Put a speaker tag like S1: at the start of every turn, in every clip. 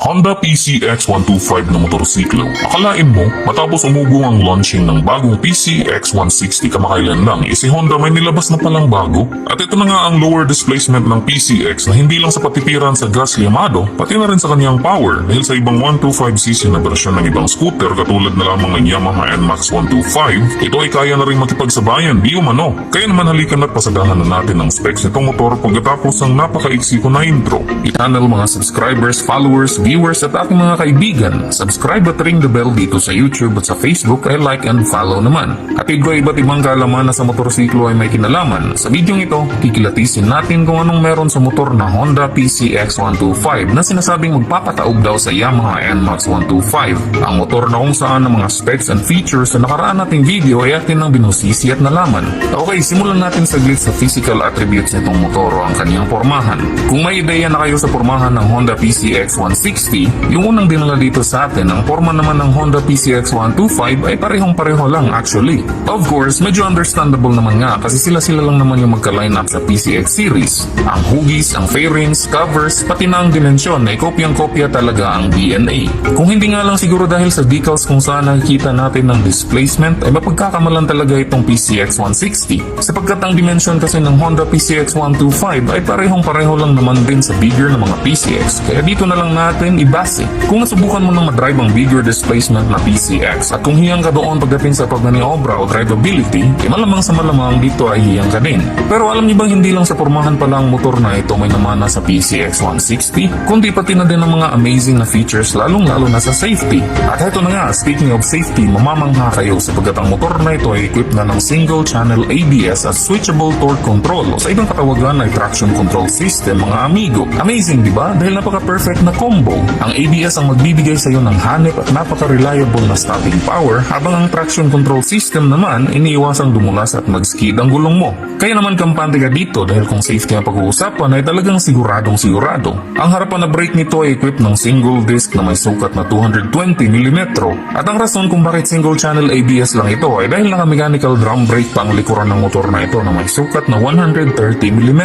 S1: Honda PCX 125 na motorsiklo. Akalain mo, matapos umugo ang launching ng bagong PCX 160 kamakailan lang, si Honda may nilabas na palang bago. At ito na nga ang lower displacement ng PCX na hindi lang sa patipiran sa gas liamado, pati na rin sa kanyang power dahil sa ibang 125cc na bersyon ng ibang scooter katulad na lamang ng Yamaha NMAX 125, ito ay kaya na rin makipagsabayan di umano. Kaya naman halikan at pasagahan na natin ang specs nitong motor pagkatapos ng napakaiksi ko na intro. I-channel mga subscribers, followers, viewers at aking mga kaibigan. Subscribe at ring the bell dito sa YouTube at sa Facebook ay like and follow naman. At iba't ibang kaalaman na sa motorsiklo ay may kinalaman. Sa video ito, kikilatisin natin kung anong meron sa motor na Honda PCX 125 na sinasabing magpapataob daw sa Yamaha NMAX 125. Ang motor na kung saan ang mga specs and features na nakaraan nating video ay atin ang binusisi at nalaman. Okay, simulan natin saglit sa physical attributes nitong motor o ang kanyang pormahan. Kung may ideya na kayo sa pormahan ng Honda PCX 160, yung unang dinala dito sa atin, ang forma naman ng Honda PCX 125 ay parehong-pareho lang actually. Of course, medyo understandable naman nga kasi sila-sila lang naman yung magka-line up sa PCX series. Ang hugis, ang fairings, covers, pati na ang dimensyon ay kopyang-kopya talaga ang DNA. Kung hindi nga lang siguro dahil sa decals kung saan nakikita natin ng displacement ay mapagkakamalan talaga itong PCX 160. Sapagkat ang dimensyon kasi ng Honda PCX 125 ay parehong-pareho lang naman din sa bigger na mga PCX. Kaya dito na lang natin ibase. Kung nasubukan mo nang madrive ang bigger displacement na PCX at kung hiyang ka doon pagdating sa pagmaniobra o drivability, malamang sa malamang dito ay hiyang ka din. Pero alam niyo bang hindi lang sa pormahan pala ang motor na ito may namana sa PCX 160, kundi pati na din ang mga amazing na features lalong-lalo na sa safety. At heto na nga, speaking of safety, mamamangha kayo sapagkat ang motor na ito ay equipped na ng single channel ABS at switchable torque control o sa ibang katawagan ay traction control system mga amigo. Amazing diba? Dahil napaka-perfect na combo. Ang ABS ang magbibigay sa iyo ng hanip at napaka-reliable na stopping power habang ang traction control system naman iniiwasang dumulas at mag-skid ang gulong mo. Kaya naman kampante ka dito dahil kung safety ang pag-uusapan ay talagang siguradong sigurado. Ang harapan na brake nito ay equipped ng single disc na may sukat na 220mm at ang rason kung bakit single channel ABS lang ito ay dahil naka-mechanical drum brake pa ang likuran ng motor na ito na may sukat na 130mm.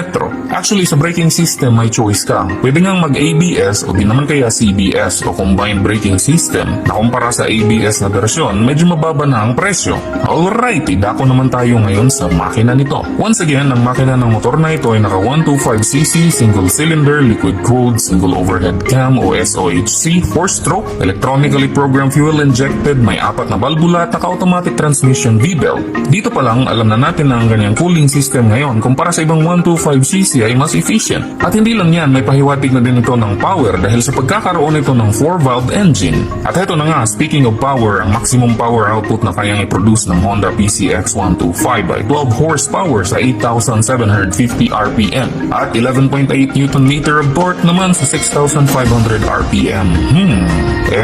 S1: Actually sa braking system may choice ka. Pwede ngang mag-ABS o di naman kaya CBS o combined braking system na kumpara sa ABS na versyon medyo mababa na ang presyo. Alright, idako naman tayo ngayon sa makina nito. Once again, ang makina ng motor na ito ay naka 125cc, single cylinder, liquid cooled, single overhead cam o SOHC, 4-stroke, electronically programmed fuel injected, may 4 na valvula at naka-automatic transmission V-belt. Dito pa lang, alam na natin na ang ganyang cooling system ngayon kumpara sa ibang 125cc ay mas efficient. At hindi lang yan, may pahiwatig na din ito ng power dahil sa pagkakaroon ito ng 4-valve engine. At heto na nga, speaking of power, ang maximum power output na kayang i-produce ng Honda PCX 125 ay 12 horsepower sa 8,750 RPM at 11.8 Nm of torque naman sa 6,500 RPM.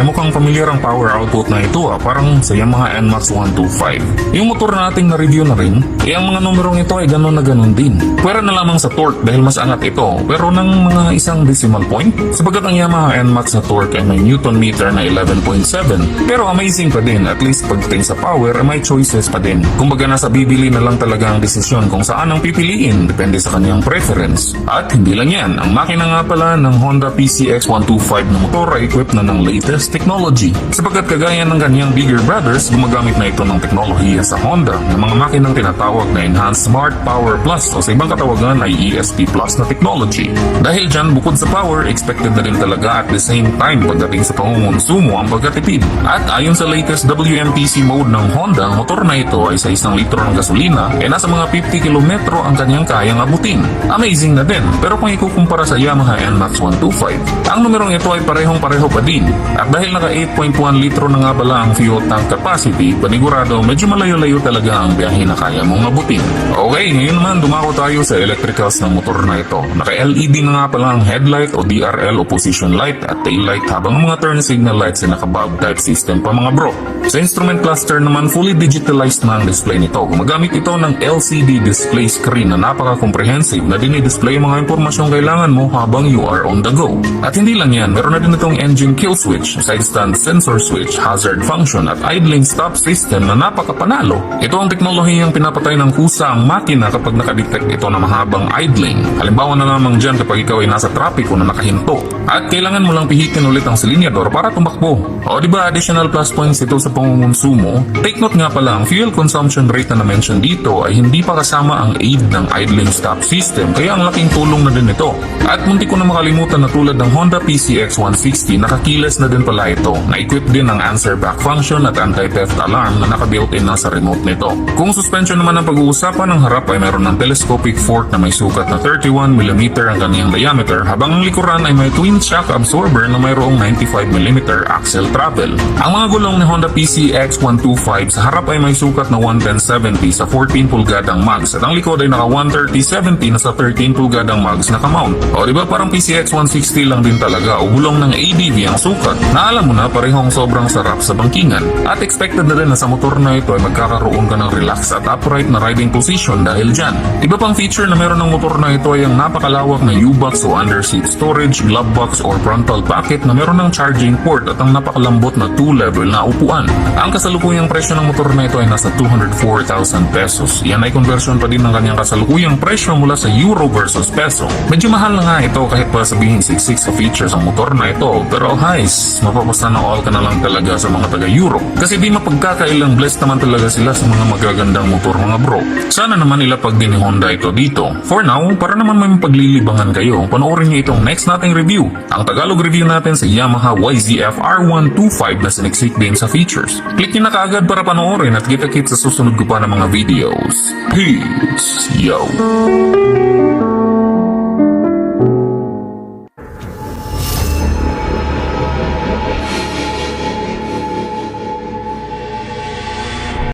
S1: Mukhang familiar ang power output na ito parang sa Yamaha NMAX 125. Yung motor na ating na-review na rin, ang mga numerong ito ay ganon na ganon din. Pwera na lamang sa torque dahil mas angat ito, pero ng mga isang decimal point, sapagkat ang Yamaha NMAX na torque ay may Newton meter na 11.7. Pero amazing pa din, at least pagdating sa power ay may choices pa din. Kumbaga nasa bibili na lang talaga ang desisyon kung saan ang pipiliin, depende sa kanyang preference. At hindi lang yan, ang makina nga pala ng Honda PCX 125 na motor ay equipped na ng latest technology. Sapagkat kagaya ng kanyang bigger brothers, gumagamit na ito ng teknolohiya sa Honda ng mga makinang tinatawag na Enhanced Smart Power Plus o sa ibang katawagan ay ESP Plus na technology. Dahil dyan, bukod sa power, expected na rin talaga at the same time pagdating sa pangungonsumo ang pagkatipid. At ayon sa latest WMTC mode ng Honda, ang motor na ito ay sa 1 litro ng gasolina nasa mga 50 km ang kanyang kayang abutin. Amazing na din, pero kung ikukumpara sa Yamaha NMAX 125, ang numerong ito ay parehong-pareho pa din. At dahil naka 8.1 litro na nga pala ang fuel tank capacity, panigurado medyo malayo-layo talaga ang biyahe na kaya mong abutin. Okay, ngayon naman dumako tayo sa electricals ng motor na ito. Naka-LED na nga pala ang headlight o DRL o position light at tail light habang ang mga turn signal lights ay naka-bulb type system pa mga bro. Sa instrument cluster naman, fully digitalized na ang display nito. Gumagamit ito ng LCD display screen na napaka-comprehensive na dinidisplay yung mga impormasyong kailangan mo habang you are on the go. At hindi lang yan, meron na din itong engine kill switch, side stand sensor switch, hazard function at idling stop system na napakapanalo. Ito ang teknolohiyang pinapatay ng kusa ang makina kapag nakadetect ito ng mahabang idling. Halimbawa na lamang dyan kapag ikaw ay nasa trapiko na nakahinto at kailangan mo lang pihitin ulit ang silinyador para tumakbo. O diba additional plus points ito sa pangungonsumo? Take note nga pala, ang fuel consumption rate na na-mention dito ay hindi pa kasama ang aid ng idling stop system, kaya ang laking tulong na din ito. At munti ko na makalimutan na tulad ng Honda PCX 160, nakakiles na din pala ito. Na-equip din ng answer back function at anti-theft alarm na naka-built-in na sa remote nito. Kung suspension naman ang pag-uusapan, ng harap ay meron ng telescopic fork na may sukat na 31mm ang kanyang diameter, habang ang likuran ay may twin shock absorber na mayroong 95mm axle travel. Ang mga gulong ni Honda PCX 125 sa harap ay may sukat na 110/70 sa 14 pulgadang mags at ang likod ay naka 130/70 na sa 13 pulgadang mags na kamount. O diba parang PCX 160 lang din talaga o gulong ng ABV ang sukat, na alam mo na parehong sobrang sarap sa bangkingan. At expected na rin na sa motor na ito ay magkakaroon ka ng relax at upright na riding position dahil dyan. Iba pang feature na meron ng motor na ito ay ang napakalawak na U-box o underseat storage, glove box or frontal pocket na meron ng charging port at ang napakalambot na 2-level na upuan. Ang kasalukuyang presyo ng motor na ito ay nasa 204,000 pesos. Yan ay conversion pa din ng kanyang kasalukuyang presyo mula sa euro versus peso. Medyo mahal na nga ito kahit pa sabihin siksik sa features ang motor na ito, pero guys, mapapasa na all ka na lang talaga sa mga taga-Europe. Kasi di mapagkakailang blessed naman talaga sila sa mga magagandang motor mga bro. Sana naman ilapag din ni Honda ito dito. For now, para naman may mapaglilibangan kayo, panoorin niyo itong next nating review. Ang Tagalog review natin sa Yamaha YZF R125 na siniksik din sa features. Click nyo na kaagad para panoorin at kita-kits sa susunod ko pa ng mga videos. Peace! Yo!